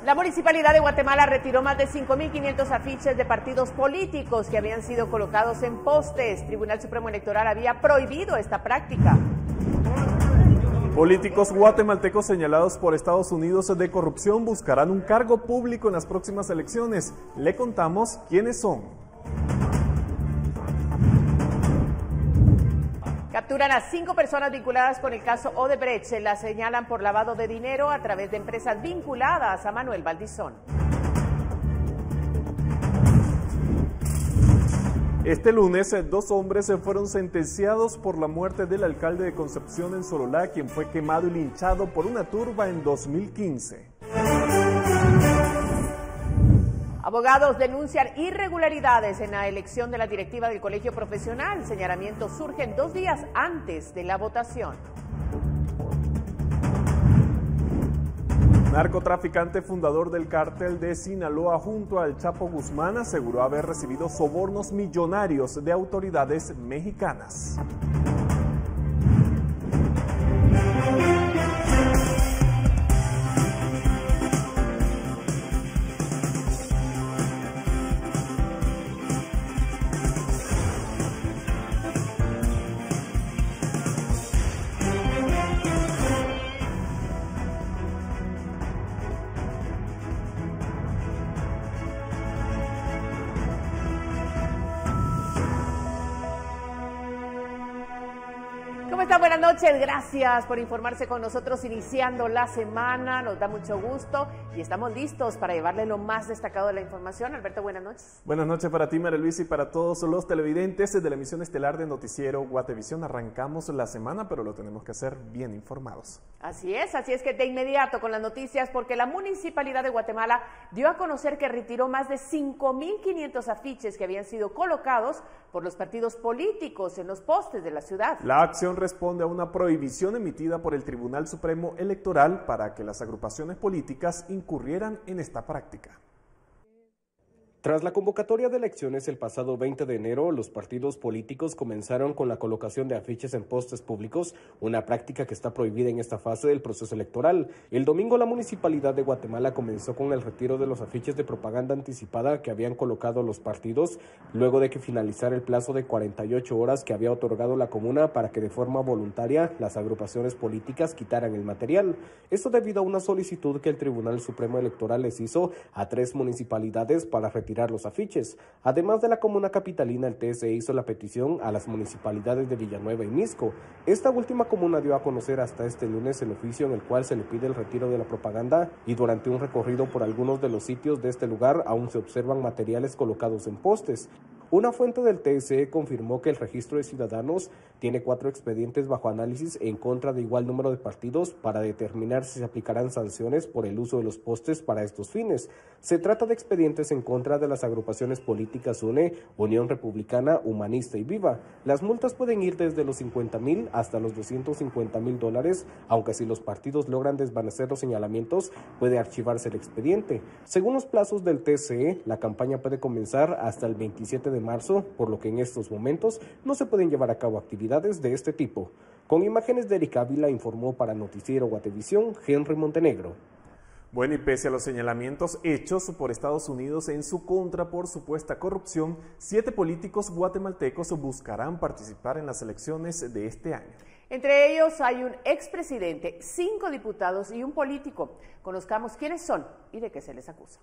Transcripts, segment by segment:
La Municipalidad de Guatemala retiró más de 5.500 afiches de partidos políticos que habían sido colocados en postes. Tribunal Supremo Electoral había prohibido esta práctica. Políticos guatemaltecos señalados por Estados Unidos de corrupción buscarán un cargo público en las próximas elecciones. Le contamos quiénes son. Capturan a 5 personas vinculadas con el caso Odebrecht. Se las señalan por lavado de dinero a través de empresas vinculadas a Manuel Valdizón. Este lunes, 2 hombres fueron sentenciados por la muerte del alcalde de Concepción en Sololá, quien fue quemado y linchado por una turba en 2015. Abogados denuncian irregularidades en la elección de la directiva del colegio profesional. Señalamientos surgen 2 días antes de la votación. Narcotraficante fundador del cártel de Sinaloa junto al Chapo Guzmán aseguró haber recibido sobornos millonarios de autoridades mexicanas. ¿Cómo está? Buenas noches, gracias por informarse con nosotros iniciando la semana, nos da mucho gusto y estamos listos para llevarle lo más destacado de la información. Alberto, buenas noches. Buenas noches para ti, María Luisa, y para todos los televidentes de la emisión estelar de Noticiero Guatevisión. Arrancamos la semana, pero lo tenemos que hacer bien informados. Así es que de inmediato con las noticias, porque la Municipalidad de Guatemala dio a conocer que retiró más de 5.500 afiches que habían sido colocados por los partidos políticos en los postes de la ciudad. La acción responde a una prohibición emitida por el Tribunal Supremo Electoral para que las agrupaciones políticas incurrieran en esta práctica. Tras la convocatoria de elecciones el pasado 20 de enero, los partidos políticos comenzaron con la colocación de afiches en postes públicos, una práctica que está prohibida en esta fase del proceso electoral. El domingo la Municipalidad de Guatemala comenzó con el retiro de los afiches de propaganda anticipada que habían colocado los partidos, luego de que finalizara el plazo de 48 horas que había otorgado la comuna para que de forma voluntaria las agrupaciones políticas quitaran el material. Esto debido a una solicitud que el Tribunal Supremo Electoral les hizo a 3 municipalidades para retirar los afiches. Además de la comuna capitalina, el TSE hizo la petición a las municipalidades de Villanueva y Mixco. Esta última comuna dio a conocer hasta este lunes el oficio en el cual se le pide el retiro de la propaganda, y durante un recorrido por algunos de los sitios de este lugar aún se observan materiales colocados en postes. Una fuente del TSE confirmó que el registro de ciudadanos tiene 4 expedientes bajo análisis en contra de igual número de partidos para determinar si se aplicarán sanciones por el uso de los postes para estos fines. Se trata de expedientes en contra de las agrupaciones políticas UNE, Unión Republicana, Humanista y Viva. Las multas pueden ir desde los $50,000 hasta los $250,000, aunque si los partidos logran desvanecer los señalamientos, puede archivarse el expediente. Según los plazos del TSE, la campaña puede comenzar hasta el 27 de marzo, por lo que en estos momentos no se pueden llevar a cabo actividades de este tipo. Con imágenes de Erika Ávila, informó para Noticiero Guatevisión, Henry Montenegro. Bueno, y pese a los señalamientos hechos por Estados Unidos en su contra por supuesta corrupción, 7 políticos guatemaltecos buscarán participar en las elecciones de este año. Entre ellos hay un expresidente, 5 diputados y un político. Conozcamos quiénes son y de qué se les acusa.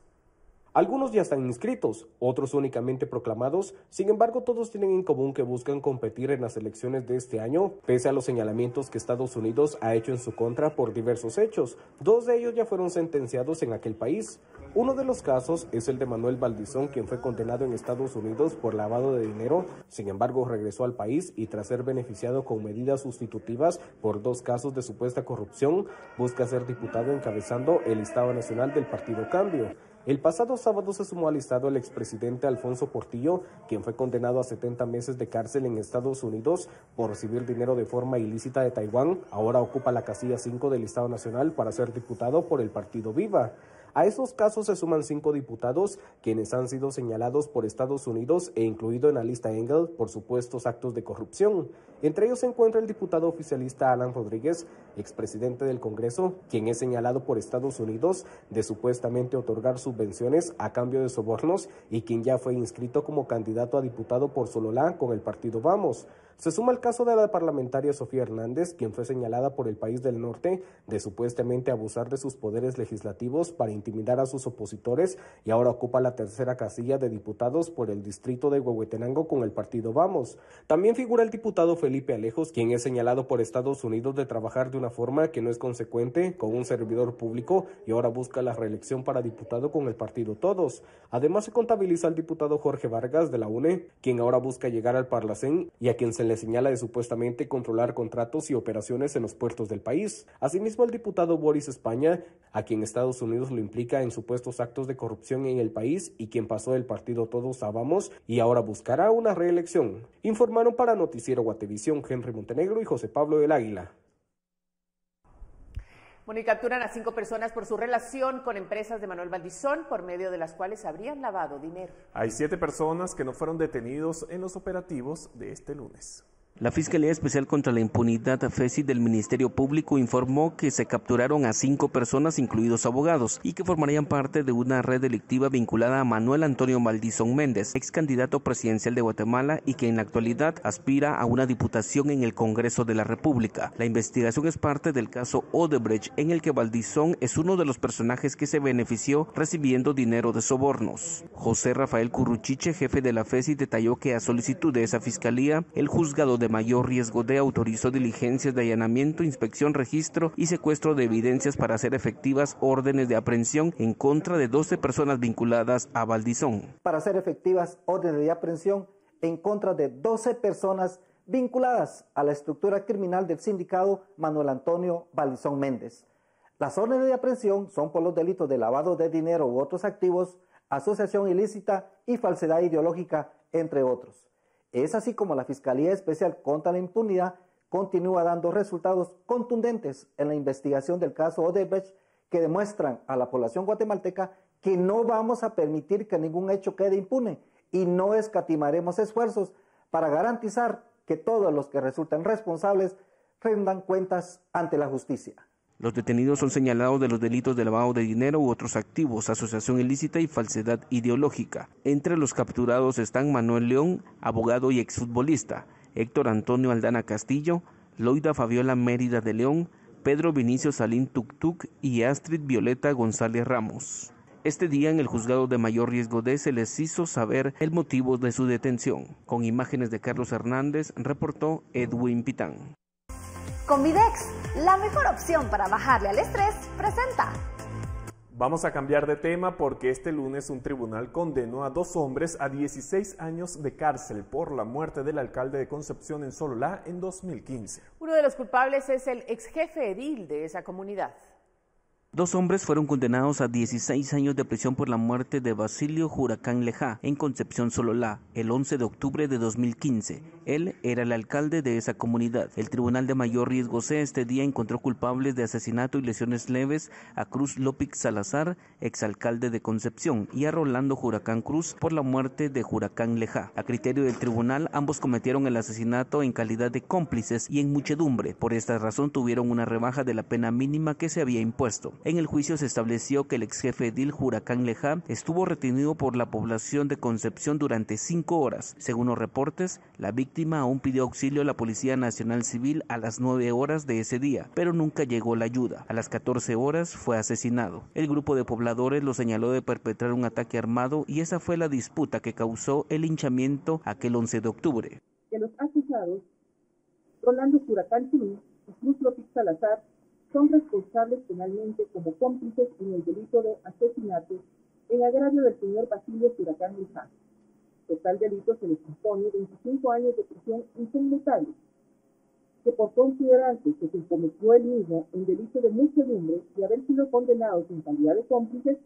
Algunos ya están inscritos, otros únicamente proclamados, sin embargo todos tienen en común que buscan competir en las elecciones de este año, pese a los señalamientos que Estados Unidos ha hecho en su contra por diversos hechos. 2 de ellos ya fueron sentenciados en aquel país. Uno de los casos es el de Manuel Valdizón, quien fue condenado en Estados Unidos por lavado de dinero, sin embargo regresó al país y tras ser beneficiado con medidas sustitutivas por 2 casos de supuesta corrupción, busca ser diputado encabezando el listado nacional del Partido Cambio. El pasado sábado se sumó al listado el expresidente Alfonso Portillo, quien fue condenado a 70 meses de cárcel en Estados Unidos por recibir dinero de forma ilícita de Taiwán. Ahora ocupa la casilla 5 del listado nacional para ser diputado por el Partido Viva. A esos casos se suman 5 diputados, quienes han sido señalados por Estados Unidos e incluido en la lista Engel por supuestos actos de corrupción. Entre ellos se encuentra el diputado oficialista Alan Rodríguez, expresidente del Congreso, quien es señalado por Estados Unidos de supuestamente otorgar subvenciones a cambio de sobornos y quien ya fue inscrito como candidato a diputado por Sololá con el partido Vamos. Se suma el caso de la parlamentaria Sofía Hernández, quien fue señalada por el país del norte de supuestamente abusar de sus poderes legislativos para intimidar a sus opositores y ahora ocupa la tercera casilla de diputados por el distrito de Huehuetenango con el partido Vamos. También figura el diputado Felipe Alejos, quien es señalado por Estados Unidos de trabajar de una forma que no es consecuente con un servidor público y ahora busca la reelección para diputado con el partido Todos. Además se contabiliza al diputado Jorge Vargas de la UNE, quien ahora busca llegar al Parlacén y a quien se le señala de supuestamente controlar contratos y operaciones en los puertos del país. Asimismo, el diputado Boris España, a quien Estados Unidos lo implica en supuestos actos de corrupción en el país y quien pasó del partido Todos a Vamos y ahora buscará una reelección. Informaron para Noticiero Guatevisión Henry Montenegro y José Pablo del Águila. Bueno, y capturan a 5 personas por su relación con empresas de Manuel Valdizón, por medio de las cuales habrían lavado dinero. Hay 7 personas que no fueron detenidos en los operativos de este lunes. La Fiscalía Especial contra la Impunidad, FESI, del Ministerio Público informó que se capturaron a 5 personas, incluidos abogados, y que formarían parte de una red delictiva vinculada a Manuel Antonio Valdizón Méndez, ex candidato presidencial de Guatemala y que en la actualidad aspira a una diputación en el Congreso de la República. La investigación es parte del caso Odebrecht, en el que Valdizón es uno de los personajes que se benefició recibiendo dinero de sobornos. José Rafael Curruchiche, jefe de la FESI, detalló que a solicitud de esa fiscalía, el juzgado de mayor riesgo de autorizó diligencias de allanamiento, inspección, registro y secuestro de evidencias para hacer efectivas órdenes de aprehensión en contra de 12 personas vinculadas a Valdizón. Para hacer efectivas órdenes de aprehensión en contra de 12 personas vinculadas a la estructura criminal del sindicado Manuel Antonio Valdizón Méndez. Las órdenes de aprehensión son por los delitos de lavado de dinero u otros activos, asociación ilícita y falsedad ideológica, entre otros. Es así como la Fiscalía Especial contra la Impunidad continúa dando resultados contundentes en la investigación del caso Odebrecht que demuestran a la población guatemalteca que no vamos a permitir que ningún hecho quede impune y no escatimaremos esfuerzos para garantizar que todos los que resultan responsables rendan cuentas ante la justicia. Los detenidos son señalados de los delitos de lavado de dinero u otros activos, asociación ilícita y falsedad ideológica. Entre los capturados están Manuel León, abogado y exfutbolista, Héctor Antonio Aldana Castillo, Loida Fabiola Mérida de León, Pedro Vinicio Salín Tuctuc y Astrid Violeta González Ramos. Este día en el juzgado de mayor riesgo de se les hizo saber el motivo de su detención. Con imágenes de Carlos Hernández, reportó Edwin Pitán. Convidex, la mejor opción para bajarle al estrés, presenta. Vamos a cambiar de tema porque este lunes un tribunal condenó a 2 hombres a 16 años de cárcel por la muerte del alcalde de Concepción en Sololá en 2015. Uno de los culpables es el ex jefe edil de esa comunidad. 2 hombres fueron condenados a 16 años de prisión por la muerte de Basilio Huracán Lejá en Concepción Sololá el 11 de octubre de 2015. Él era el alcalde de esa comunidad. El Tribunal de Mayor Riesgo C este día encontró culpables de asesinato y lesiones leves a Cruz López Salazar, exalcalde de Concepción, y a Rolando Huracán Cruz por la muerte de Huracán Lejá. A criterio del tribunal, ambos cometieron el asesinato en calidad de cómplices y en muchedumbre. Por esta razón tuvieron una rebaja de la pena mínima que se había impuesto. En el juicio se estableció que el ex jefe edil Huracán Lejá estuvo retenido por la población de Concepción durante 5 horas. Según los reportes, la víctima aún pidió auxilio a la Policía Nacional Civil a las 9 horas de ese día, pero nunca llegó la ayuda. A las 14 horas fue asesinado. El grupo de pobladores lo señaló de perpetrar un ataque armado y esa fue la disputa que causó el linchamiento aquel 11 de octubre. Que los acusados, Rolando Huracán Cruz y Cruz López Salazar, son responsables penalmente como cómplices en el delito de asesinato en agravio del señor Basilio Huracán Lejá. Total delito se les impone 25 años de prisión inconmutable, que por considerarse que se cometió el mismo en delito de muchedumbre y haber sido condenados en calidad de cómplices,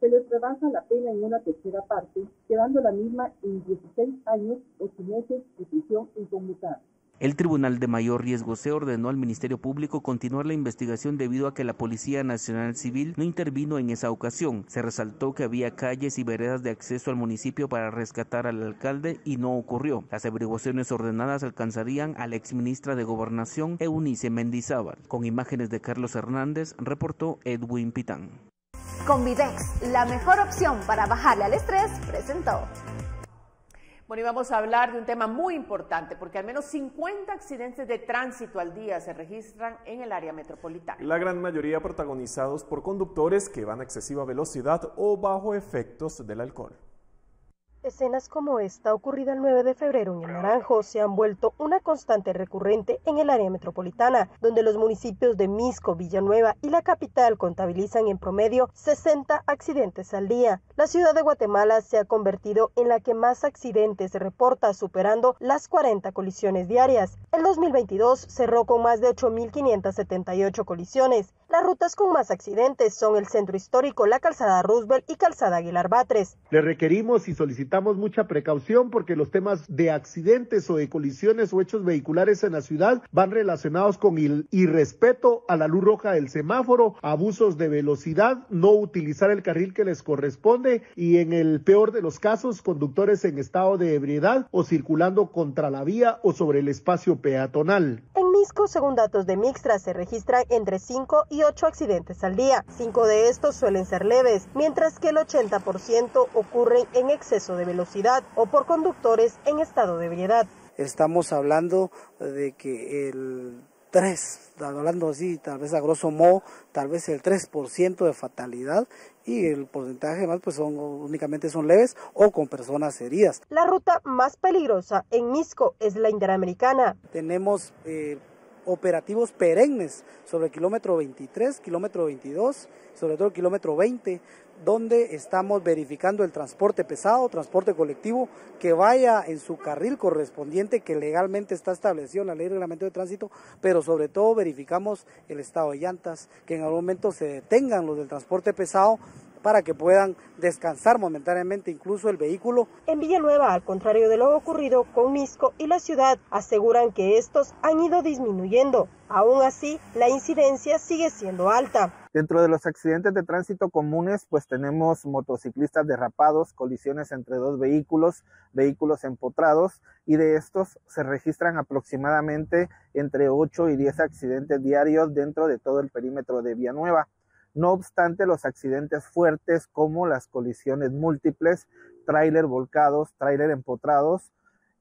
se les rebaja la pena en una tercera parte, quedando la misma en 16 años, 8 meses de prisión inconmutable. El Tribunal de Mayor Riesgo C ordenó al Ministerio Público continuar la investigación debido a que la Policía Nacional Civil no intervino en esa ocasión. Se resaltó que había calles y veredas de acceso al municipio para rescatar al alcalde y no ocurrió. Las averiguaciones ordenadas alcanzarían a la exministra de Gobernación, Eunice Mendizábal. Con imágenes de Carlos Hernández, reportó Edwin Pitán. Convivex, la mejor opción para bajarle al estrés, presentó. Bueno, y vamos a hablar de un tema muy importante, porque al menos 50 accidentes de tránsito al día se registran en el área metropolitana. La gran mayoría protagonizados por conductores que van a excesiva velocidad o bajo efectos del alcohol. Escenas como esta, ocurrida el 9 de febrero en el Naranjo, se han vuelto una constante recurrente en el área metropolitana, donde los municipios de Misco, Villanueva y la capital contabilizan en promedio 60 accidentes al día. La ciudad de Guatemala se ha convertido en la que más accidentes reporta, superando las 40 colisiones diarias. El 2022 cerró con más de 8.578 colisiones. Las rutas con más accidentes son el Centro Histórico, la Calzada Roosevelt y Calzada Aguilar Batres. Le requerimos y solicitamos mucha precaución porque los temas de accidentes o de colisiones o hechos vehiculares en la ciudad van relacionados con el irrespeto a la luz roja del semáforo, abusos de velocidad, no utilizar el carril que les corresponde y en el peor de los casos, conductores en estado de ebriedad o circulando contra la vía o sobre el espacio peatonal. En Misco, según datos de Mixtra, se registran entre 5 y 8 accidentes al día. 5 de estos suelen ser leves, mientras que el 80% ocurren en exceso de velocidad o por conductores en estado de ebriedad. Estamos hablando de que hablando así, tal vez a grosso modo, tal vez el 3% de fatalidad y el porcentaje más pues únicamente son leves o con personas heridas. La ruta más peligrosa en Misco es la Interamericana. Tenemos operativos perennes sobre el kilómetro 23, kilómetro 22, sobre todo el kilómetro 20, donde estamos verificando el transporte pesado, transporte colectivo, que vaya en su carril correspondiente que legalmente está establecido en la ley de reglamento de tránsito, pero sobre todo verificamos el estado de llantas, que en algún momento se detengan los del transporte pesado para que puedan descansar momentáneamente incluso el vehículo. En Villanueva, al contrario de lo ocurrido con Misco y la ciudad, aseguran que estos han ido disminuyendo. Aún así, la incidencia sigue siendo alta. Dentro de los accidentes de tránsito comunes, pues tenemos motociclistas derrapados, colisiones entre dos vehículos, vehículos empotrados, y de estos se registran aproximadamente entre 8 y 10 accidentes diarios dentro de todo el perímetro de Villanueva. No obstante, los accidentes fuertes como las colisiones múltiples, tráiler volcados, tráiler empotrados,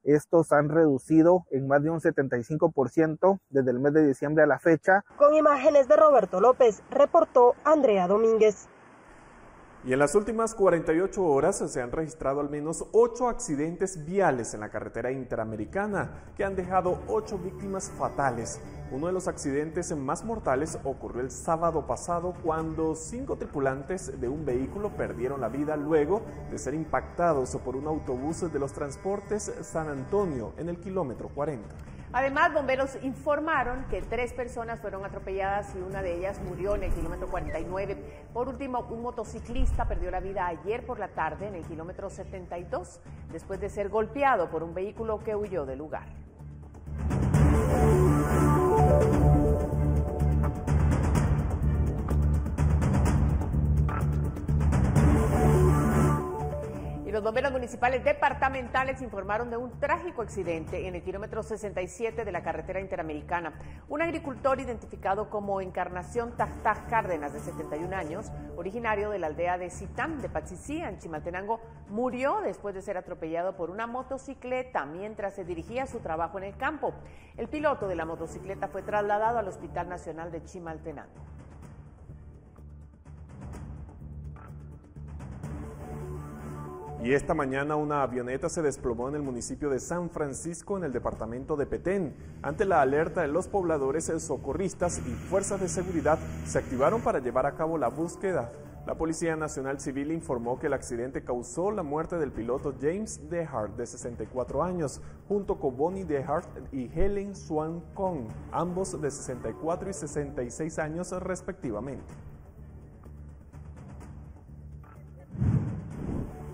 estos han reducido en más de un 75% desde el mes de diciembre a la fecha. Con imágenes de Roberto López, reportó Andrea Domínguez. Y en las últimas 48 horas se han registrado al menos 8 accidentes viales en la carretera interamericana que han dejado 8 víctimas fatales. Uno de los accidentes más mortales ocurrió el sábado pasado cuando 5 tripulantes de un vehículo perdieron la vida luego de ser impactados por un autobús de los transportes San Antonio en el kilómetro 40. Además, bomberos informaron que 3 personas fueron atropelladas y una de ellas murió en el kilómetro 49. Por último, un motociclista perdió la vida ayer por la tarde en el kilómetro 72 después de ser golpeado por un vehículo que huyó del lugar. Los bomberos municipales departamentales informaron de un trágico accidente en el kilómetro 67 de la carretera interamericana. Un agricultor identificado como Encarnación Tajtaj Cárdenas, de 71 años, originario de la aldea de Citán, de Pachicía, en Chimaltenango, murió después de ser atropellado por una motocicleta mientras se dirigía a su trabajo en el campo. El piloto de la motocicleta fue trasladado al Hospital Nacional de Chimaltenango. Y esta mañana una avioneta se desplomó en el municipio de San Francisco, en el departamento de Petén. Ante la alerta de los pobladores, socorristas y fuerzas de seguridad se activaron para llevar a cabo la búsqueda. La Policía Nacional Civil informó que el accidente causó la muerte del piloto James Dehart, de 64 años, junto con Bonnie Dehart y Helen Swan Kong, ambos de 64 y 66 años respectivamente.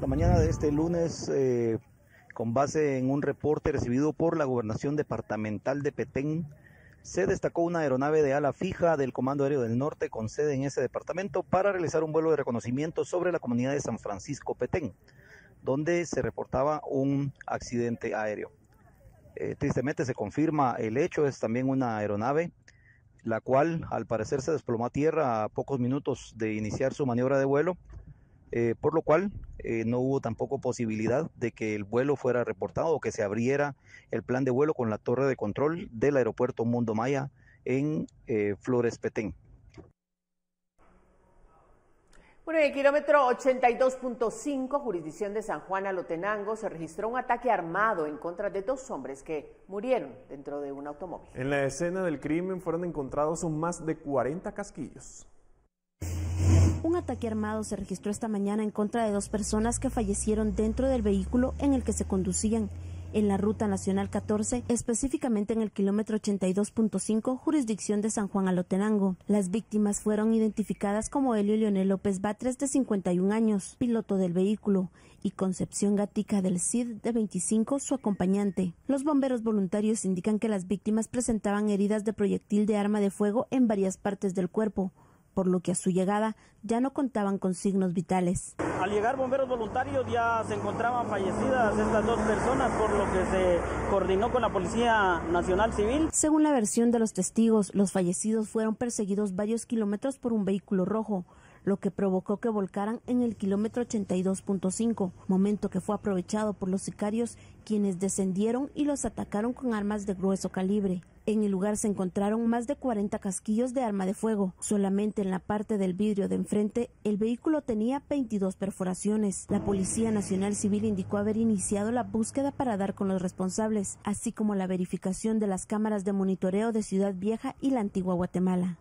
La mañana de este lunes Con base en un reporte recibido por la Gobernación Departamental de Petén, se destacó una aeronave de ala fija del Comando Aéreo del Norte con sede en ese departamento para realizar un vuelo de reconocimiento sobre la comunidad de San Francisco Petén, donde se reportaba un accidente aéreo. Tristemente se confirma el hecho, es también una aeronave, la cual al parecer se desplomó a tierra a pocos minutos de iniciar su maniobra de vuelo, por lo cual no hubo tampoco posibilidad de que el vuelo fuera reportado o que se abriera el plan de vuelo con la torre de control del aeropuerto Mundo Maya en Flores, Petén. Bueno, en el kilómetro 82.5, jurisdicción de San Juan Alotenango, se registró un ataque armado en contra de 2 hombres que murieron dentro de un automóvil. En la escena del crimen fueron encontrados más de 40 casquillos. Un ataque armado se registró esta mañana en contra de 2 personas que fallecieron dentro del vehículo en el que se conducían en la Ruta Nacional 14, específicamente en el kilómetro 82.5, jurisdicción de San Juan Alotenango. Las víctimas fueron identificadas como Helio Leonel López Batres, de 51 años, piloto del vehículo, y Concepción Gatica del Cid, de 25, su acompañante. Los bomberos voluntarios indican que las víctimas presentaban heridas de proyectil de arma de fuego en varias partes del cuerpo, por lo que a su llegada ya no contaban con signos vitales. Al llegar bomberos voluntarios ya se encontraban fallecidas estas 2 personas, por lo que se coordinó con la Policía Nacional Civil. Según la versión de los testigos, los fallecidos fueron perseguidos varios kilómetros por un vehículo rojo, lo que provocó que volcaran en el kilómetro 82.5, momento que fue aprovechado por los sicarios, quienes descendieron y los atacaron con armas de grueso calibre. En el lugar se encontraron más de 40 casquillos de arma de fuego. Solamente en la parte del vidrio de enfrente, el vehículo tenía 22 perforaciones. La Policía Nacional Civil indicó haber iniciado la búsqueda para dar con los responsables, así como la verificación de las cámaras de monitoreo de Ciudad Vieja y la Antigua Guatemala.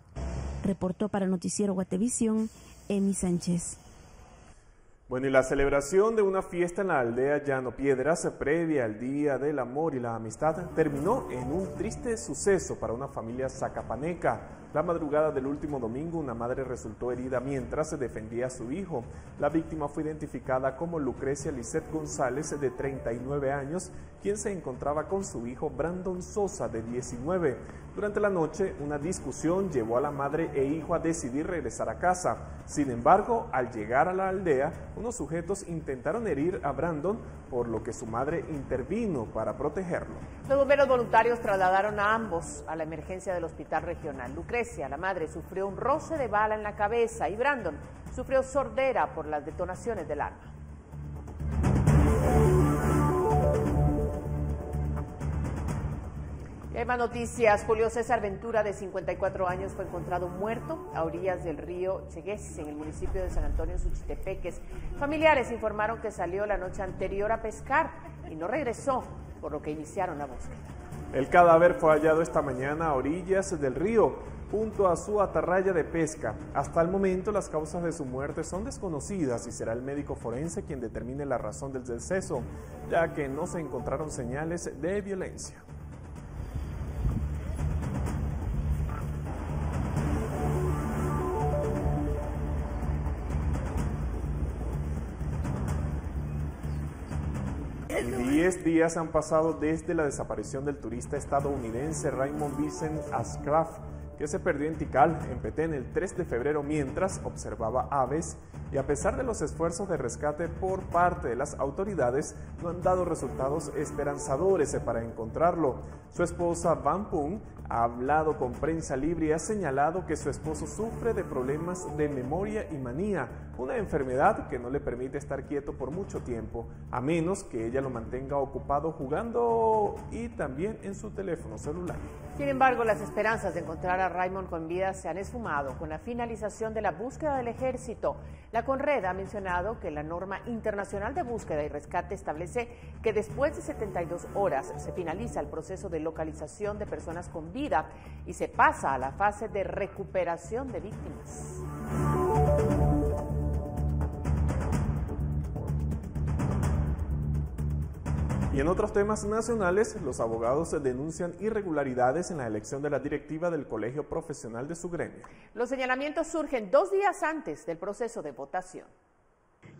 Reportó para Noticiero Guatevisión, Emi Sánchez. Bueno, y la celebración de una fiesta en la aldea Llano Piedras, previa al Día del Amor y la Amistad, terminó en un triste suceso para una familia zacapaneca. La madrugada del último domingo, una madre resultó herida mientras se defendía a su hijo. La víctima fue identificada como Lucrecia Lisset González, de 39 años, quien se encontraba con su hijo Brandon Sosa, de 19. Durante la noche, una discusión llevó a la madre e hijo a decidir regresar a casa. Sin embargo, al llegar a la aldea, unos sujetos intentaron herir a Brandon, por lo que su madre intervino para protegerlo. Los bomberos voluntarios trasladaron a ambos a la emergencia del hospital regional. Lucrecia, la madre, sufrió un roce de bala en la cabeza y Brandon sufrió sordera por las detonaciones del arma. Y hay más noticias. Julio César Ventura, de 54 años, fue encontrado muerto a orillas del río Chegues, en el municipio de San Antonio, Suchitepeques. Familiares informaron que salió la noche anterior a pescar y no regresó, por lo que iniciaron la búsqueda. El cadáver fue hallado esta mañana a orillas del río, junto a su atarraya de pesca. Hasta el momento, las causas de su muerte son desconocidas y será el médico forense quien determine la razón del deceso, ya que no se encontraron señales de violencia. Y 10 días han pasado desde la desaparición del turista estadounidense Raymond Vincent Ashcraft, que se perdió en Tikal, en Petén, el 3 de febrero mientras observaba aves, y a pesar de los esfuerzos de rescate por parte de las autoridades, no han dado resultados esperanzadores para encontrarlo. Su esposa Van Pung ha hablado con Prensa Libre y ha señalado que su esposo sufre de problemas de memoria y manía, una enfermedad que no le permite estar quieto por mucho tiempo, a menos que ella lo mantenga ocupado jugando y también en su teléfono celular. Sin embargo, las esperanzas de encontrar a Raymond con vida se han esfumado con la finalización de la búsqueda del ejército. La CONRED ha mencionado que la norma internacional de búsqueda y rescate establece que después de 72 horas se finaliza el proceso de localización de personas con vida y se pasa a la fase de recuperación de víctimas. Y en otros temas nacionales, los abogados denuncian irregularidades en la elección de la directiva del Colegio Profesional de su gremio. Los señalamientos surgen 2 días antes del proceso de votación.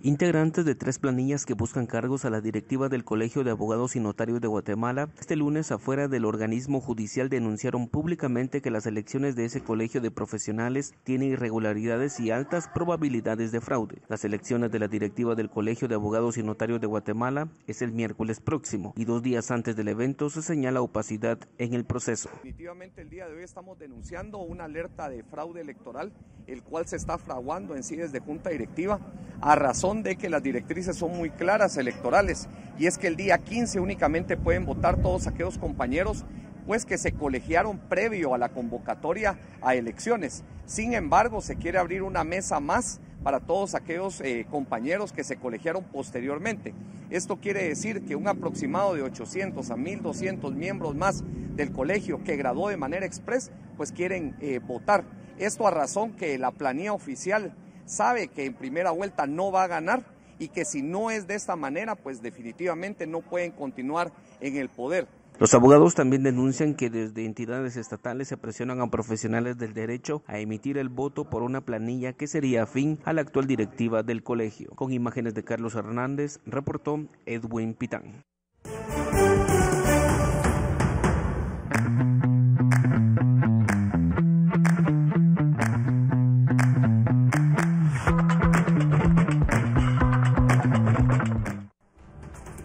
Integrantes de 3 planillas que buscan cargos a la directiva del Colegio de Abogados y Notarios de Guatemala, este lunes afuera del organismo judicial denunciaron públicamente que las elecciones de ese colegio de profesionales tienen irregularidades y altas probabilidades de fraude. Las elecciones de la directiva del Colegio de Abogados y Notarios de Guatemala es el miércoles próximo y 2 días antes del evento se señala opacidad en el proceso. Definitivamente el día de hoy estamos denunciando una alerta de fraude electoral, el cual se está fraguando en sí desde Junta Directiva, a razón de que las directrices son muy claras electorales, y es que el día 15 únicamente pueden votar todos aquellos compañeros pues que se colegiaron previo a la convocatoria a elecciones. Sin embargo, se quiere abrir una mesa más para todos aquellos compañeros que se colegiaron posteriormente. Esto quiere decir que un aproximado de 800 a 1.200 miembros más del colegio que graduó de manera express, pues quieren votar. Esto a razón que la planilla oficial sabe que en primera vuelta no va a ganar y que si no es de esta manera, pues definitivamente no pueden continuar en el poder. Los abogados también denuncian que desde entidades estatales se presionan a profesionales del derecho a emitir el voto por una planilla que sería afín a la actual directiva del colegio. Con imágenes de Carlos Hernández, reportó Edwin Pitán.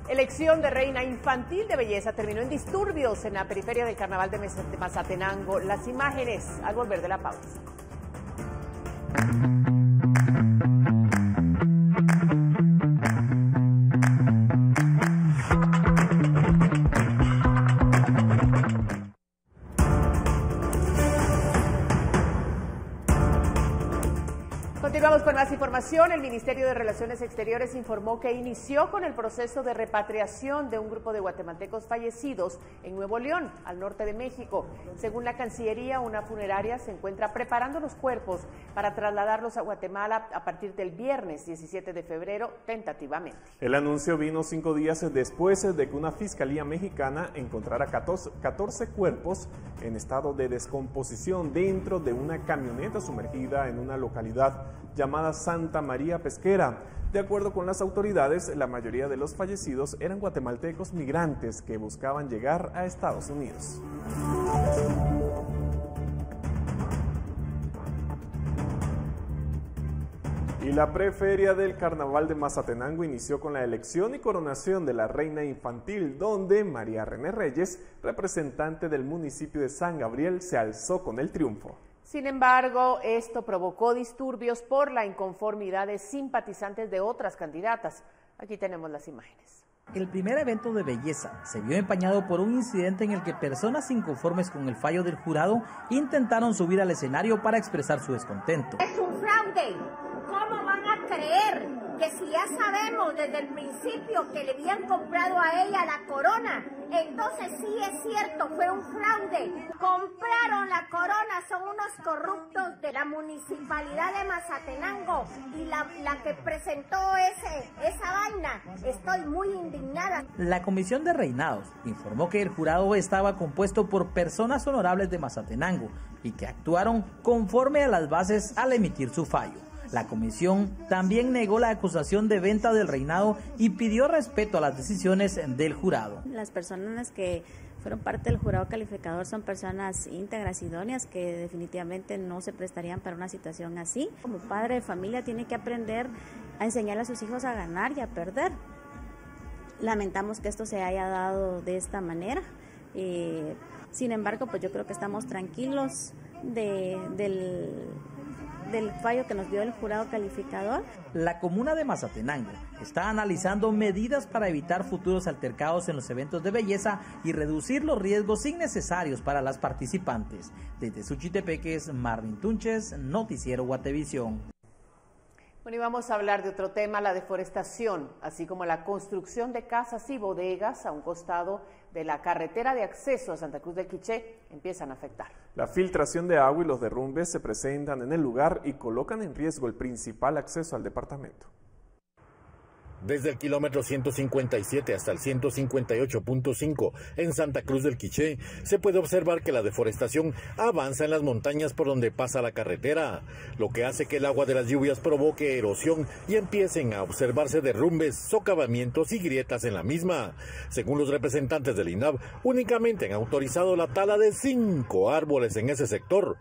Elección de reina infantil de belleza terminó en disturbios en la periferia del carnaval de Mazatenango. Las imágenes al volver de la pausa. Continuamos con más información. El Ministerio de Relaciones Exteriores informó que inició con el proceso de repatriación de un grupo de guatemaltecos fallecidos en Nuevo León, al norte de México. Según la Cancillería, una funeraria se encuentra preparando los cuerpos para trasladarlos a Guatemala a partir del viernes 17 de febrero, tentativamente. El anuncio vino 5 días después de que una fiscalía mexicana encontrara 14 cuerpos en estado de descomposición dentro de una camioneta sumergida en una localidad llamada Santa María Pesquera. De acuerdo con las autoridades, la mayoría de los fallecidos eran guatemaltecos migrantes que buscaban llegar a Estados Unidos. Y la preferia del Carnaval de Mazatenango inició con la elección y coronación de la reina infantil, donde María René Reyes, representante del municipio de San Gabriel, se alzó con el triunfo. Sin embargo, esto provocó disturbios por la inconformidad de simpatizantes de otras candidatas. Aquí tenemos las imágenes. El primer evento de belleza se vio empañado por un incidente en el que personas inconformes con el fallo del jurado intentaron subir al escenario para expresar su descontento. Es un fraude. ¿Cómo van a creer que si ya sabemos desde el principio que le habían comprado a ella la corona? Entonces sí es cierto, fue un fraude. Compraron la corona, son unos corruptos de la municipalidad de Mazatenango y la que presentó esa vaina. Estoy muy indignada. La Comisión de Reinados informó que el jurado estaba compuesto por personas honorables de Mazatenango y que actuaron conforme a las bases al emitir su fallo. La comisión también negó la acusación de venta del reinado y pidió respeto a las decisiones del jurado. Las personas que fueron parte del jurado calificador son personas íntegras, idóneas, que definitivamente no se prestarían para una situación así. Como padre de familia tiene que aprender a enseñar a sus hijos a ganar y a perder. Lamentamos que esto se haya dado de esta manera. Sin embargo, pues yo creo que estamos tranquilos del fallo que nos dio el jurado calificador. La comuna de Mazatenango está analizando medidas para evitar futuros altercados en los eventos de belleza y reducir los riesgos innecesarios para las participantes. Desde Suchitepeques, Marvin Tunches, Noticiero Guatevisión. Bueno, y vamos a hablar de otro tema, la deforestación, así como la construcción de casas y bodegas a un costado de la carretera de acceso a Santa Cruz del Quiché empiezan a afectar. La filtración de agua y los derrumbes se presentan en el lugar y colocan en riesgo el principal acceso al departamento. Desde el kilómetro 157 hasta el 158.5 en Santa Cruz del Quiché, se puede observar que la deforestación avanza en las montañas por donde pasa la carretera, lo que hace que el agua de las lluvias provoque erosión y empiecen a observarse derrumbes, socavamientos y grietas en la misma. Según los representantes del INAV, únicamente han autorizado la tala de 5 árboles en ese sector.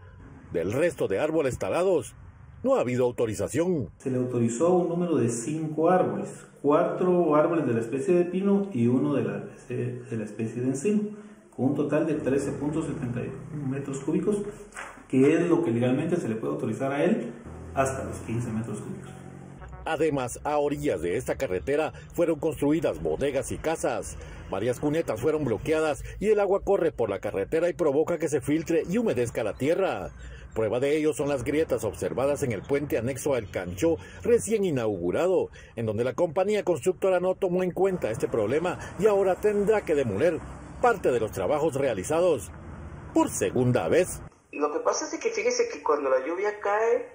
Del resto de árboles talados, no ha habido autorización. Se le autorizó un número de 5 árboles, 4 árboles de la especie de pino y 1 de la especie de encino, con un total de 13.71 metros cúbicos, que es lo que legalmente se le puede autorizar a él hasta los 15 metros cúbicos. Además, a orillas de esta carretera fueron construidas bodegas y casas. Varias cunetas fueron bloqueadas y el agua corre por la carretera y provoca que se filtre y humedezca la tierra. Prueba de ello son las grietas observadas en el puente anexo al Canchó recién inaugurado, en donde la compañía constructora no tomó en cuenta este problema y ahora tendrá que demoler parte de los trabajos realizados por segunda vez. Lo que pasa es que fíjese que cuando la lluvia cae,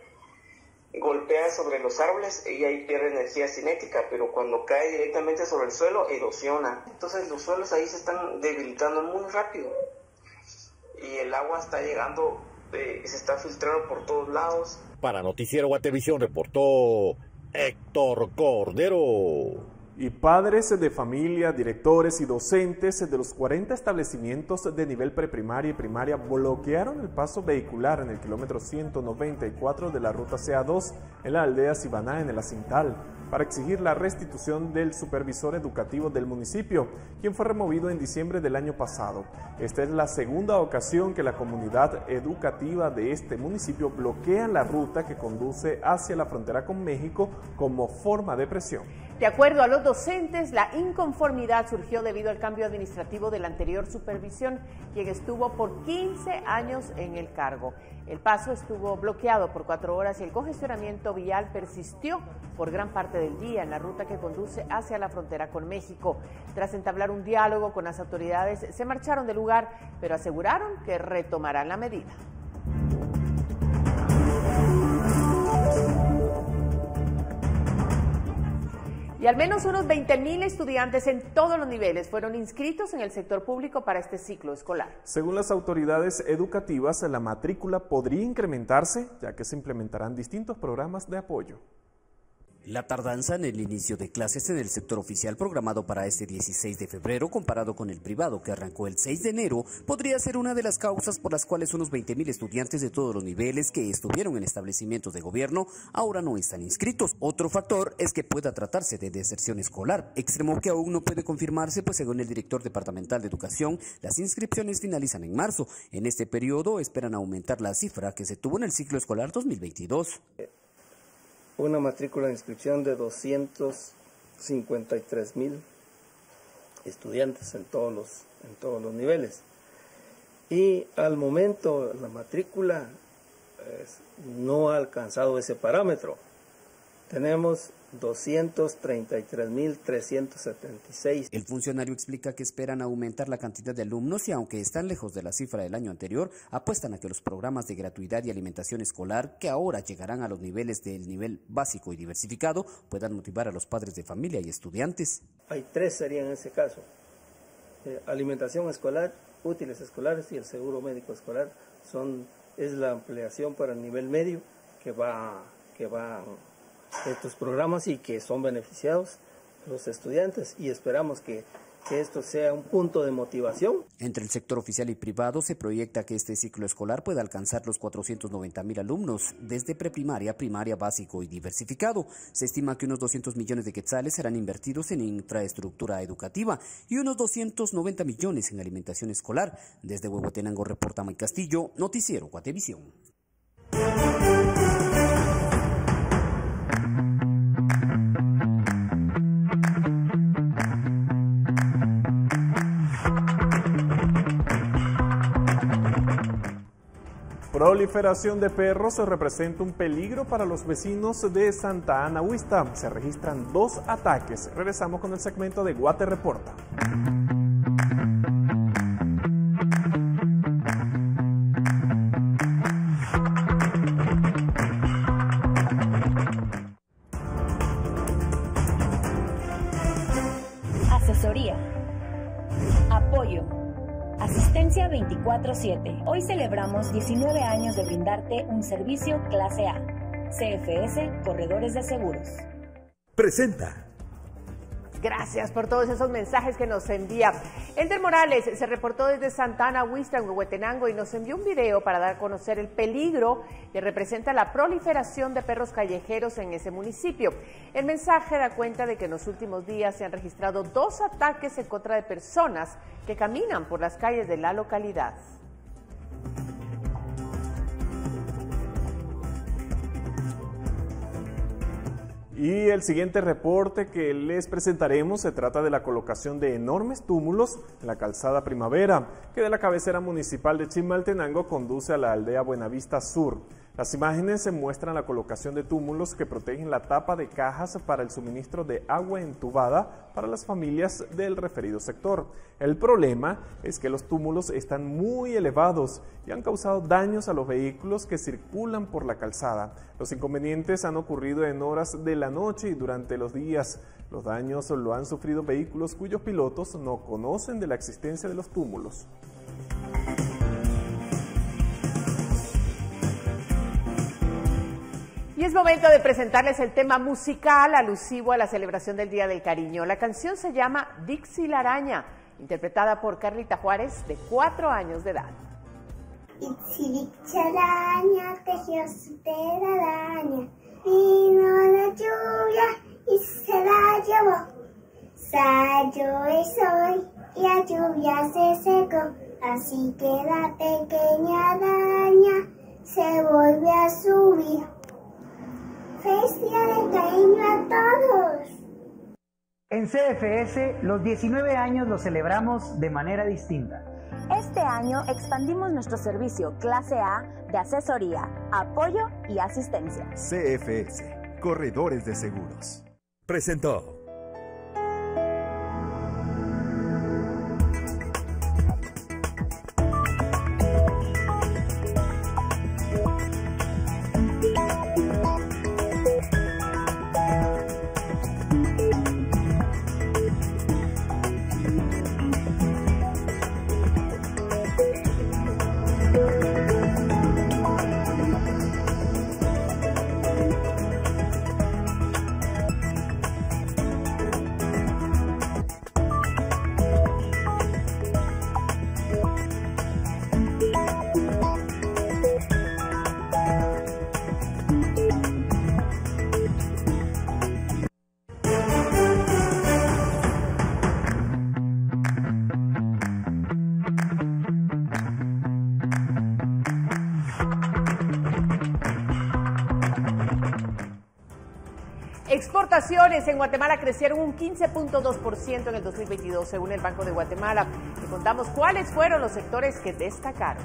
golpea sobre los árboles y ahí pierde energía cinética, pero cuando cae directamente sobre el suelo, erosiona. Entonces los suelos ahí se están debilitando muy rápido y el agua está llegando, se está filtrando por todos lados. Para Noticiero Guatevisión reportó Héctor Cordero. Y padres de familia, directores y docentes de los 40 establecimientos de nivel preprimaria y primaria bloquearon el paso vehicular en el kilómetro 194 de la ruta CA2 en la aldea Sibaná, en el Acintal, para exigir la restitución del supervisor educativo del municipio, quien fue removido en diciembre del año pasado. Esta es la segunda ocasión que la comunidad educativa de este municipio bloquea la ruta que conduce hacia la frontera con México como forma de presión. De acuerdo a los docentes, la inconformidad surgió debido al cambio administrativo de la anterior supervisión, quien estuvo por 15 años en el cargo. El paso estuvo bloqueado por 4 horas y el congestionamiento vial persistió por gran parte del día en la ruta que conduce hacia la frontera con México. Tras entablar un diálogo con las autoridades, se marcharon del lugar, pero aseguraron que retomarán la medida. Y al menos unos 20.000 estudiantes en todos los niveles fueron inscritos en el sector público para este ciclo escolar. Según las autoridades educativas, la matrícula podría incrementarse, ya que se implementarán distintos programas de apoyo. La tardanza en el inicio de clases en el sector oficial programado para este 16 de febrero, comparado con el privado que arrancó el 6 de enero, podría ser una de las causas por las cuales unos 20.000 estudiantes de todos los niveles que estuvieron en establecimientos de gobierno ahora no están inscritos. Otro factor es que pueda tratarse de deserción escolar, extremo que aún no puede confirmarse, pues según el director departamental de Educación, las inscripciones finalizan en marzo. En este periodo esperan aumentar la cifra que se tuvo en el ciclo escolar 2022. Una matrícula de inscripción de 253,000 estudiantes en todos los niveles. Y al momento la matrícula no ha alcanzado ese parámetro. Tenemos 233,376. El funcionario explica que esperan aumentar la cantidad de alumnos y aunque están lejos de la cifra del año anterior, apuestan a que los programas de gratuidad y alimentación escolar, que ahora llegarán a los niveles del nivel básico y diversificado, puedan motivar a los padres de familia y estudiantes. Hay 3 serían en ese caso: alimentación escolar, útiles escolares y el seguro médico escolar. Es la ampliación para el nivel medio que va estos programas y que son beneficiados los estudiantes, y esperamos que esto sea un punto de motivación. Entre el sector oficial y privado se proyecta que este ciclo escolar pueda alcanzar los 490,000 alumnos, desde preprimaria, primaria, básico y diversificado. Se estima que unos 200 millones de quetzales serán invertidos en infraestructura educativa y unos 290 millones en alimentación escolar. Desde Huehuetenango reporta May Castillo, Noticiero Guatevisión. Proliferación de perros representa un peligro para los vecinos de Santa Ana Huista. Se registran 2 ataques. Regresamos con el segmento de Guate Reporta. asistencia 24/7. Hoy celebramos 19 años de brindarte un servicio clase A. CFS Corredores de Seguros. Presenta. Gracias por todos esos mensajes que nos envía. Elder Morales se reportó desde Santa Ana, Huistla, Huehuetenango, y nos envió un video para dar a conocer el peligro que representa la proliferación de perros callejeros en ese municipio. El mensaje da cuenta de que en los últimos días se han registrado 2 ataques en contra de personas que caminan por las calles de la localidad. Y el siguiente reporte que les presentaremos se trata de la colocación de enormes túmulos en la calzada Primavera, que de la cabecera municipal de Chimaltenango conduce a la aldea Buenavista Sur. Las imágenes se muestran la colocación de túmulos que protegen la tapa de cajas para el suministro de agua entubada para las familias del referido sector. El problema es que los túmulos están muy elevados y han causado daños a los vehículos que circulan por la calzada. Los inconvenientes han ocurrido en horas de la noche y durante los días. Los daños lo han sufrido vehículos cuyos pilotos no conocen de la existencia de los túmulos. Y es momento de presentarles el tema musical alusivo a la celebración del Día del Cariño. La canción se llama Dixie la Araña, interpretada por Carlita Juárez, de 4 años de edad. Dixie la araña tejió su telaraña, vino la lluvia y se la llevó. Salió el sol y la lluvia se secó, así que la pequeña araña se volvió a subir. ¡Feliz Día del Cariño a todos! En CFS, los 19 años los celebramos de manera distinta. Este año expandimos nuestro servicio clase A de asesoría, apoyo y asistencia. CFS, Corredores de Seguros. Presentó. Exportaciones en Guatemala crecieron un 15.2% en el 2022, según el Banco de Guatemala. Le contamos cuáles fueron los sectores que destacaron.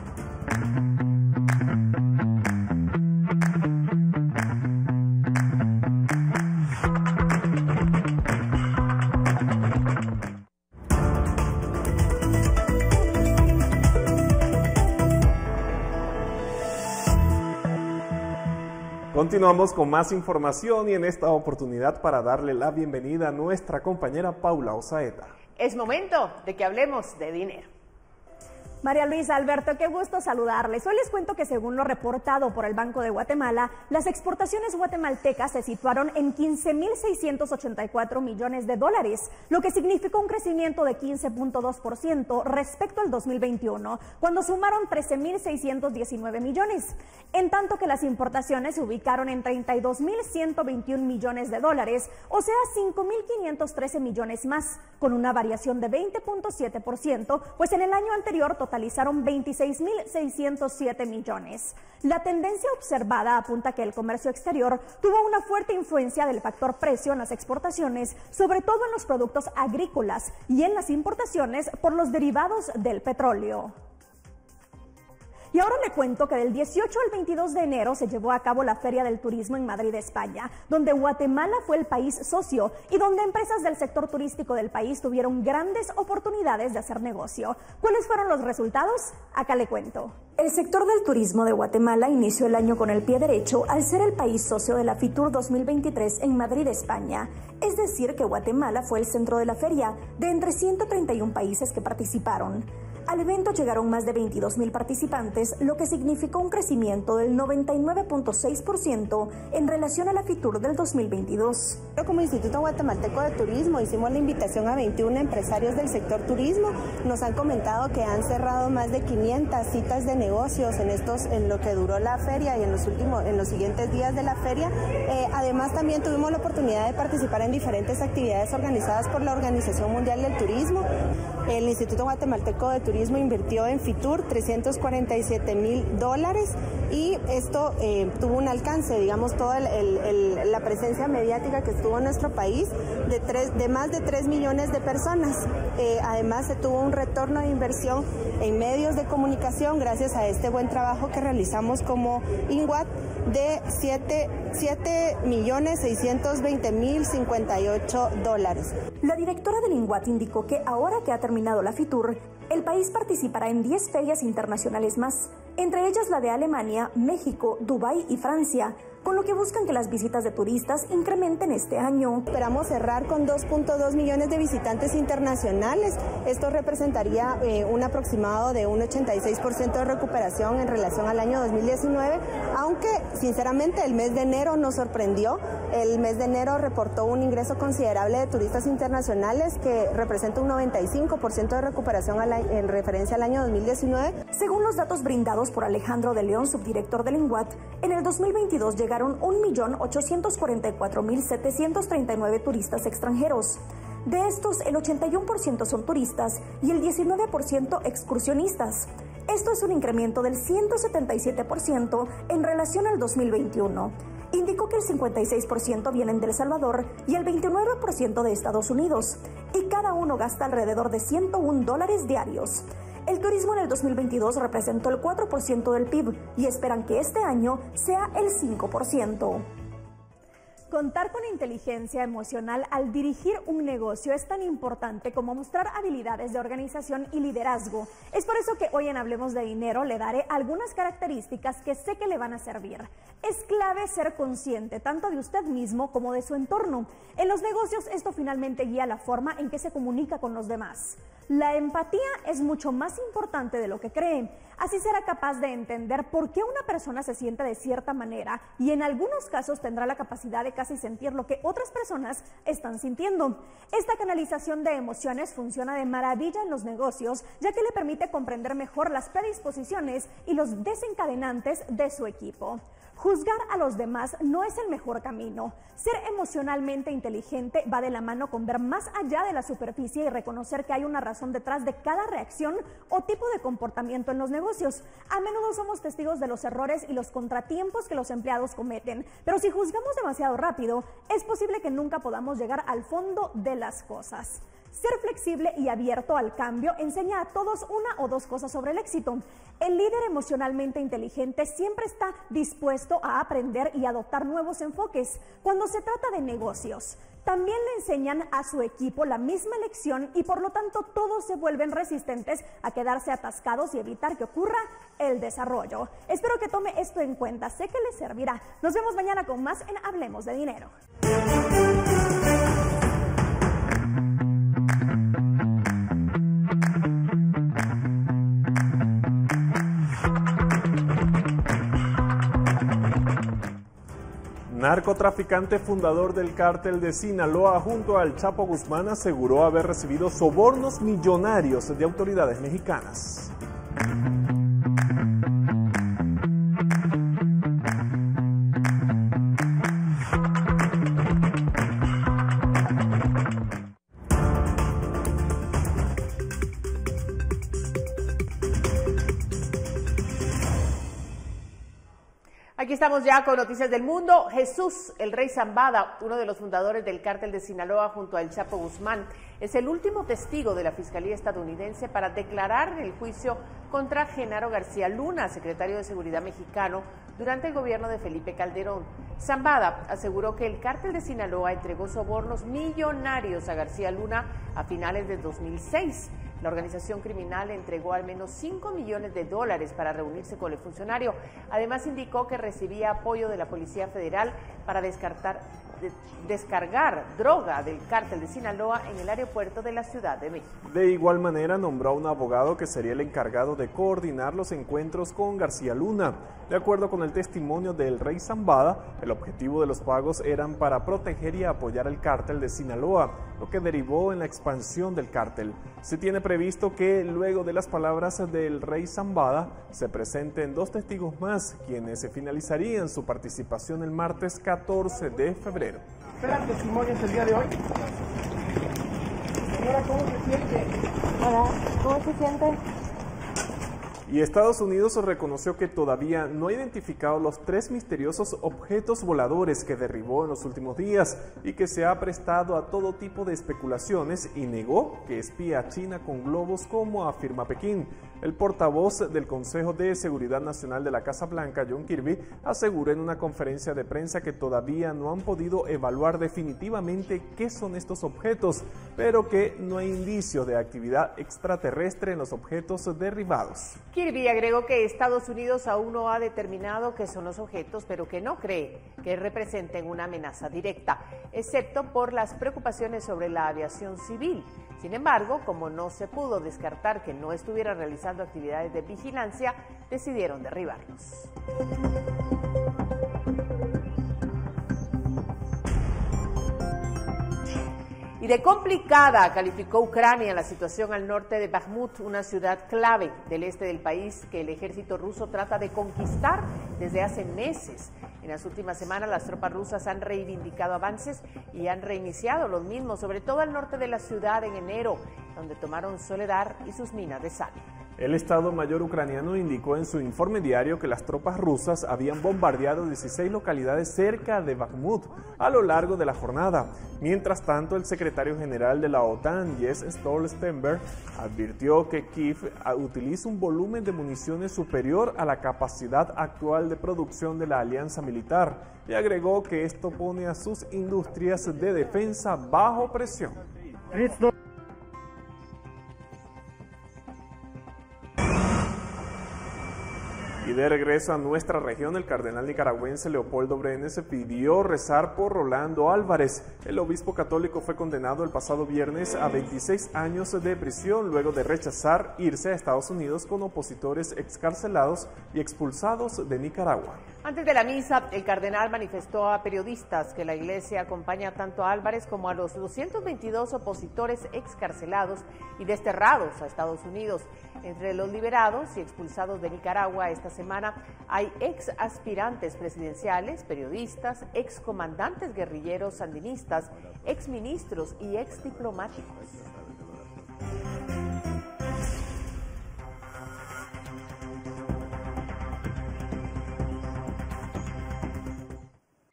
Continuamos con más información y en esta oportunidad para darle la bienvenida a nuestra compañera Paula Osaeta. Es momento de que hablemos de dinero. María Luisa, Alberto, qué gusto saludarles. Hoy les cuento que según lo reportado por el Banco de Guatemala, las exportaciones guatemaltecas se situaron en 15.684 millones de dólares, lo que significó un crecimiento de 15.2% respecto al 2021, cuando sumaron 13.619 millones, en tanto que las importaciones se ubicaron en 32.121 millones de dólares, o sea, 5.513 millones más, con una variación de 20.7%, pues en el año anterior totalizaron 26.607 millones. La tendencia observada apunta que el comercio exterior tuvo una fuerte influencia del factor precio en las exportaciones, sobre todo en los productos agrícolas y en las importaciones por los derivados del petróleo. Y ahora le cuento que del 18 al 22 de enero se llevó a cabo la Feria del Turismo en Madrid, España, donde Guatemala fue el país socio y donde empresas del sector turístico del país tuvieron grandes oportunidades de hacer negocio. ¿Cuáles fueron los resultados? Acá le cuento. El sector del turismo de Guatemala inició el año con el pie derecho al ser el país socio de la FITUR 2023 en Madrid, España. Es decir, que Guatemala fue el centro de la feria, de entre 131 países que participaron. Al evento llegaron más de 22,000 participantes, lo que significó un crecimiento del 99.6% en relación a la FITUR del 2022. Como Instituto Guatemalteco de Turismo hicimos la invitación a 21 empresarios del sector turismo. Nos han comentado que han cerrado más de 500 citas de negocios en lo que duró la feria y en los siguientes días de la feria. Además también tuvimos la oportunidad de participar en diferentes actividades organizadas por la Organización Mundial del Turismo. El Instituto Guatemalteco de Turismo invirtió en FITUR $347,000 y esto tuvo un alcance, digamos, toda la presencia mediática que estuvo en nuestro país de más de 3 millones de personas. Además se tuvo un retorno de inversión en medios de comunicación gracias a este buen trabajo que realizamos como INGUAT de $7,620,058. La directora del INGUAT indicó que ahora que ha terminado la FITUR, el país participará en 10 ferias internacionales más, entre ellas la de Alemania, México, Dubái y Francia, con lo que buscan que las visitas de turistas incrementen este año. Esperamos cerrar con 2.2 millones de visitantes internacionales. Esto representaría un aproximado de un 86% de recuperación en relación al año 2019, aunque sinceramente el mes de enero nos sorprendió. El mes de enero reportó un ingreso considerable de turistas internacionales que representa un 95% de recuperación en referencia al año 2019. Según los datos brindados por Alejandro de León, subdirector del INGUAT, en el 2022 llegaron 1.844.739 turistas extranjeros. De estos, el 81% son turistas y el 19% excursionistas. Esto es un incremento del 177% en relación al 2021. Indicó que el 56% vienen de El Salvador y el 29% de Estados Unidos, y cada uno gasta alrededor de $101 diarios. El turismo en el 2022 representó el 4% del PIB y esperan que este año sea el 5%. Contar con inteligencia emocional al dirigir un negocio es tan importante como mostrar habilidades de organización y liderazgo. Es por eso que hoy en Hablemos de Dinero le daré algunas características que sé que le van a servir. Es clave ser consciente tanto de usted mismo como de su entorno. En los negocios esto finalmente guía la forma en que se comunica con los demás. La empatía es mucho más importante de lo que cree. Así será capaz de entender por qué una persona se siente de cierta manera y en algunos casos tendrá la capacidad de casi sentir lo que otras personas están sintiendo. Esta canalización de emociones funciona de maravilla en los negocios, ya que le permite comprender mejor las predisposiciones y los desencadenantes de su equipo. Juzgar a los demás no es el mejor camino. Ser emocionalmente inteligente va de la mano con ver más allá de la superficie y reconocer que hay una razón detrás de cada reacción o tipo de comportamiento en los negocios. A menudo somos testigos de los errores y los contratiempos que los empleados cometen, pero si juzgamos demasiado rápido, es posible que nunca podamos llegar al fondo de las cosas. Ser flexible y abierto al cambio enseña a todos una o dos cosas sobre el éxito. El líder emocionalmente inteligente siempre está dispuesto a aprender y adoptar nuevos enfoques cuando se trata de negocios. También le enseñan a su equipo la misma lección y por lo tanto todos se vuelven resistentes a quedarse atascados y evitar que ocurra el desarrollo. Espero que tome esto en cuenta, sé que le servirá. Nos vemos mañana con más en Hablemos de Dinero. Narcotraficante fundador del cártel de Sinaloa junto al Chapo Guzmán aseguró haber recibido sobornos millonarios de autoridades mexicanas. Aquí estamos ya con noticias del mundo. Jesús, el Rey Zambada, uno de los fundadores del cártel de Sinaloa junto al Chapo Guzmán, es el último testigo de la Fiscalía estadounidense para declarar en el juicio contra Genaro García Luna, secretario de Seguridad mexicano, durante el gobierno de Felipe Calderón. Zambada aseguró que el cártel de Sinaloa entregó sobornos millonarios a García Luna a finales de 2006. La organización criminal entregó al menos $5 millones para reunirse con el funcionario. Además, indicó que recibía apoyo de la Policía Federal para descargar droga del cártel de Sinaloa en el aeropuerto de la Ciudad de México. De igual manera, nombró a un abogado que sería el encargado de coordinar los encuentros con García Luna. De acuerdo con el testimonio del Rey Zambada, el objetivo de los pagos eran para proteger y apoyar el cártel de Sinaloa, lo que derivó en la expansión del cártel. Se tiene previsto que luego de las palabras del Rey Zambada se presenten 2 testigos más, quienes finalizarían su participación el martes 14 de febrero. ¿Esperan testimonios el día de hoy? Señora, ¿cómo se siente? Hola, ¿cómo se siente? Y Estados Unidos reconoció que todavía no ha identificado los 3 misteriosos objetos voladores que derribó en los últimos días y que se ha prestado a todo tipo de especulaciones y negó que espía a China con globos como afirma Pekín. El portavoz del Consejo de Seguridad Nacional de la Casa Blanca, John Kirby, aseguró en una conferencia de prensa que todavía no han podido evaluar definitivamente qué son estos objetos, pero que no hay indicios de actividad extraterrestre en los objetos derribados. Kirby agregó que Estados Unidos aún no ha determinado qué son los objetos, pero que no cree que representen una amenaza directa, excepto por las preocupaciones sobre la aviación civil. Sin embargo, como no se pudo descartar que no estuvieran realizando actividades de vigilancia, decidieron derribarlos. Y de complicada calificó Ucrania la situación al norte de Bakhmut, una ciudad clave del este del país que el ejército ruso trata de conquistar desde hace meses. En las últimas semanas las tropas rusas han reivindicado avances y han reiniciado los mismos, sobre todo al norte de la ciudad en enero, donde tomaron Soledar y sus minas de sal. El Estado Mayor ucraniano indicó en su informe diario que las tropas rusas habían bombardeado 16 localidades cerca de Bakhmut a lo largo de la jornada. Mientras tanto, el secretario general de la OTAN, Jens Stoltenberg, advirtió que Kiev utiliza un volumen de municiones superior a la capacidad actual de producción de la alianza militar y agregó que esto pone a sus industrias de defensa bajo presión. Y de regreso a nuestra región, el cardenal nicaragüense Leopoldo Brenes pidió rezar por Rolando Álvarez. El obispo católico fue condenado el pasado viernes a 26 años de prisión luego de rechazar irse a Estados Unidos con opositores excarcelados y expulsados de Nicaragua. Antes de la misa, el cardenal manifestó a periodistas que la iglesia acompaña tanto a Álvarez como a los 222 opositores excarcelados y desterrados a Estados Unidos. Entre los liberados y expulsados de Nicaragua esta semana hay ex aspirantes presidenciales, periodistas, ex comandantes guerrilleros sandinistas, ex ministros y ex diplomáticos.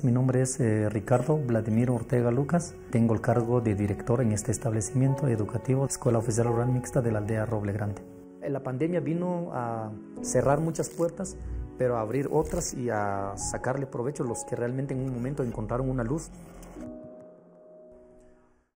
Mi nombre es Ricardo Vladimir Ortega Lucas. Tengo el cargo de director en este establecimiento educativo, Escuela Oficial Rural Mixta de la aldea Roble Grande. La pandemia vino a cerrar muchas puertas, pero a abrir otras y a sacarle provecho los que realmente en un momento encontraron una luz